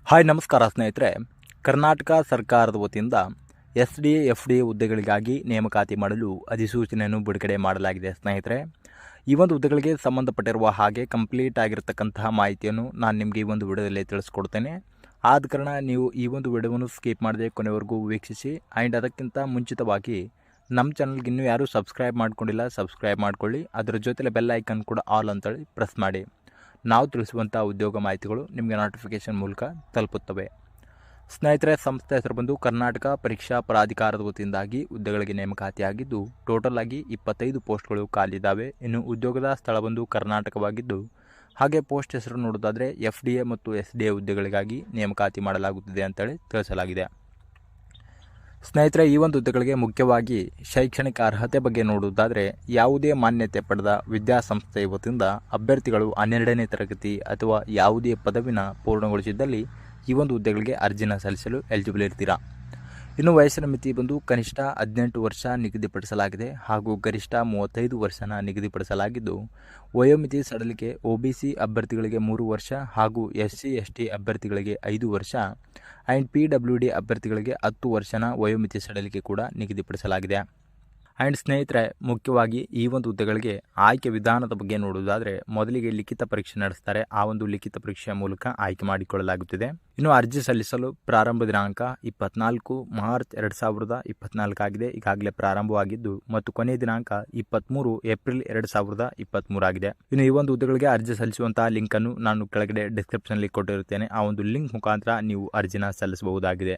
Hi ನಮಸ್ಕಾರ ಸ್ನೇಹಿತರೆ. ಕರ್ನಾಟಕ ಸರ್ಕಾರದ ವತಿಯಿಂದ SDA FDA ಹುದ್ದೆಗಳಿಗಾಗಿ ನೇಮಕಾತಿ ಮಾಡಲು ಅಧಿಸೂಚನೆಯನ್ನು ಬಿಡುಗಡೆ ಮಾಡಲಾಗಿದೆ ಸ್ನೇಹಿತರೆ. ಈ ಒಂದು ಹುದ್ದೆಗಳಿಗೆ ಸಂಬಂಧಪಟ್ಟಿರುವ ಹಾಗೆ ಕಂಪ್ಲೀಟ್ ಆಗಿರತಕ್ಕಂತಹ ಮಾಹಿತಿಯನ್ನು ನಾನು ನಿಮಗೆ ಈ ಒಂದು ವಿಡಿಯೋದಲ್ಲಿ ತಿಳಿಸ್ಕೊಡ್ತೇನೆ. ಆದ ಕಾರಣ ನೀವು ಈ ಒಂದು ವಿಡಿಯೋವನ್ನು ಸ್ಕಿಪ್ ಮಾಡದೆ ಕೊನೆವರೆಗೂ ವೀಕ್ಷಿಸಿ. ಆ್ಯಂಡ್ ಅದಕ್ಕಿಂತ ಮುಂಚಿತವಾಗಿ ನಮ್ಮ ಚಾನಲ್ಗೆ ಇನ್ನೂ ಯಾರೂ ಸಬ್ಸ್ಕ್ರೈಬ್ ಮಾಡ್ಕೊಂಡಿಲ್ಲ, ಸಬ್ಸ್ಕ್ರೈಬ್ ಮಾಡ್ಕೊಳ್ಳಿ. ಅದರ ಜೊತೆಲೆ ಬೆಲ್ ಐಕನ್ ಕೂಡ ಆಲ್ ಅಂತೇಳಿ ಪ್ರೆಸ್ ಮಾಡಿ. ನಾವು ತಿಳಿಸುವಂಥ ಉದ್ಯೋಗ ಮಾಹಿತಿಗಳು ನಿಮಗೆ ನೋಟಿಫಿಕೇಷನ್ ಮೂಲಕ ತಲುಪುತ್ತವೆ. ಸ್ನೇಹಿತರೆ, ಸಂಸ್ಥೆ ಹೆಸರು ಬಂದು ಕರ್ನಾಟಕ ಪರೀಕ್ಷಾ ಪ್ರಾಧಿಕಾರದ ವತಿಯಿಂದಾಗಿ ಹುದ್ದೆಗಳಿಗೆ ನೇಮಕಾತಿಯಾಗಿದ್ದು ಟೋಟಲ್ ಆಗಿ 25 ಪೋಸ್ಟ್ಗಳು ಖಾಲಿದ್ದಾವೆ. ಇನ್ನು ಉದ್ಯೋಗದ ಸ್ಥಳ ಬಂದು ಕರ್ನಾಟಕವಾಗಿದ್ದು, ಹಾಗೆ ಪೋಸ್ಟ್ ಹೆಸರು ನೋಡೋದಾದರೆ FDA ಮತ್ತು SDA ಹುದ್ದೆಗಳಿಗಾಗಿ ನೇಮಕಾತಿ ಮಾಡಲಾಗುತ್ತಿದೆ ಅಂತೇಳಿ ತಿಳಿಸಲಾಗಿದೆ. ಸ್ನೇಹಿತರೆ, ಈ ಒಂದು ಹುದ್ದೆಗಳಿಗೆ ಮುಖ್ಯವಾಗಿ ಶೈಕ್ಷಣಿಕ ಅರ್ಹತೆ ಬಗ್ಗೆ ನೋಡುವುದಾದರೆ ಯಾವುದೇ ಮಾನ್ಯತೆ ಪಡೆದ ವಿದ್ಯಾಸಂಸ್ಥೆಯ ವತಿಯಿಂದ ಅಭ್ಯರ್ಥಿಗಳು 12ನೇ ತರಗತಿ ಅಥವಾ ಯಾವುದೇ ಪದವಿನ ಪೂರ್ಣಗೊಳಿಸಿದ್ದಲ್ಲಿ ಈ ಒಂದು ಹುದ್ದೆಗಳಿಗೆ ಅರ್ಜಿನ ಸಲ್ಲಿಸಲು ಎಲಿಜಿಬಲ್ ಇರ್ತೀರಾ. ಇನ್ನು ವಯಸ್ಸಿನ ಮಿತಿ ಬಂದು ಕನಿಷ್ಠ 18 ವರ್ಷ ನಿಗದಿಪಡಿಸಲಾಗಿದೆ ಹಾಗೂ ಗರಿಷ್ಠ 35 ವರ್ಷನ ನಿಗದಿಪಡಿಸಲಾಗಿದ್ದು, ವಯೋಮಿತಿ ಸಡಿಲಿಕೆ OBC ಅಭ್ಯರ್ಥಿಗಳಿಗೆ 3 ವರ್ಷ ಹಾಗೂ SC ST ಅಭ್ಯರ್ಥಿಗಳಿಗೆ 5 ವರ್ಷ ಆ್ಯಂಡ್ PWD ಅಭ್ಯರ್ಥಿಗಳಿಗೆ 10 ವರ್ಷನ ವಯೋಮಿತಿ ಸಡಿಲಿಕೆ ಕೂಡ ನಿಗದಿಪಡಿಸಲಾಗಿದೆ. ಆ್ಯಂಡ್ ಸ್ನೇಹಿತರೆ, ಮುಖ್ಯವಾಗಿ ಈ ಒಂದು ಹುದ್ದೆಗಳಿಗೆ ಆಯ್ಕೆ ವಿಧಾನದ ಬಗ್ಗೆ ನೋಡುವುದಾದರೆ ಮೊದಲಿಗೆ ಲಿಖಿತ ಪರೀಕ್ಷೆ ನಡೆಸ್ತಾರೆ. ಆ ಒಂದು ಲಿಖಿತ ಪರೀಕ್ಷೆಯ ಮೂಲಕ ಆಯ್ಕೆ ಮಾಡಿಕೊಳ್ಳಲಾಗುತ್ತಿದೆ. ಇನ್ನು ಅರ್ಜಿ ಸಲ್ಲಿಸಲು ಪ್ರಾರಂಭ ದಿನಾಂಕ 24 ಮಾರ್ಚ್ 2024 ಆಗಿದೆ, ಈಗಾಗಲೇ ಪ್ರಾರಂಭವಾಗಿದ್ದು, ಮತ್ತು ಕೊನೆಯ ದಿನಾಂಕ 23 ಏಪ್ರಿಲ್ 2023 ಆಗಿದೆ. ಇನ್ನು ಈ ಒಂದು ಹುದ್ದೆಗಳಿಗೆ ಅರ್ಜಿ ಸಲ್ಲಿಸುವಂತಹ ಲಿಂಕ್ ಅನ್ನು ನಾನು ಕೆಳಗಡೆ ಡಿಸ್ಕ್ರಿಪ್ಷನ್ನಲ್ಲಿ ಕೊಟ್ಟಿರುತ್ತೇನೆ. ಆ ಒಂದು ಲಿಂಕ್ ಮುಖಾಂತರ ನೀವು ಅರ್ಜಿನ ಸಲ್ಲಿಸಬಹುದಾಗಿದೆ.